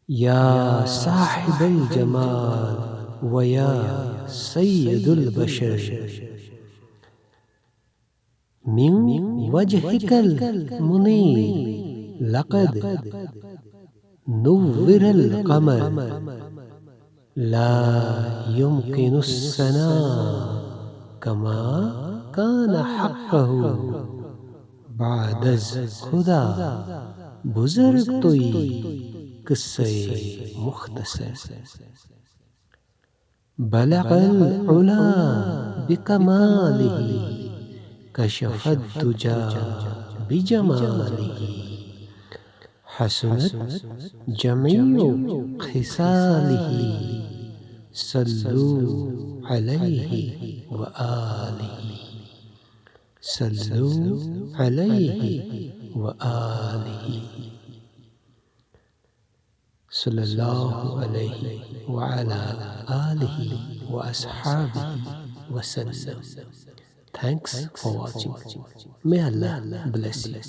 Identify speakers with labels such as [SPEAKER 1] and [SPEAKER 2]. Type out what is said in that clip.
[SPEAKER 1] يا صاحب الجمال ويا سيد البشر من وجهك المنير لقد نور القمر لا يمكن الثناء كما كان حقه بعد از خدا بزرگ توئی قصہ مختصر بلغ العلا بکماله کشف الدجا بجماله حسنت جميع خصاله صلوا عليه وآله صلوا عليه وآله صلی اللہ علیہ وعلا آلہ وأصحابہ وسلم. Thanks for watching. May Allah bless you.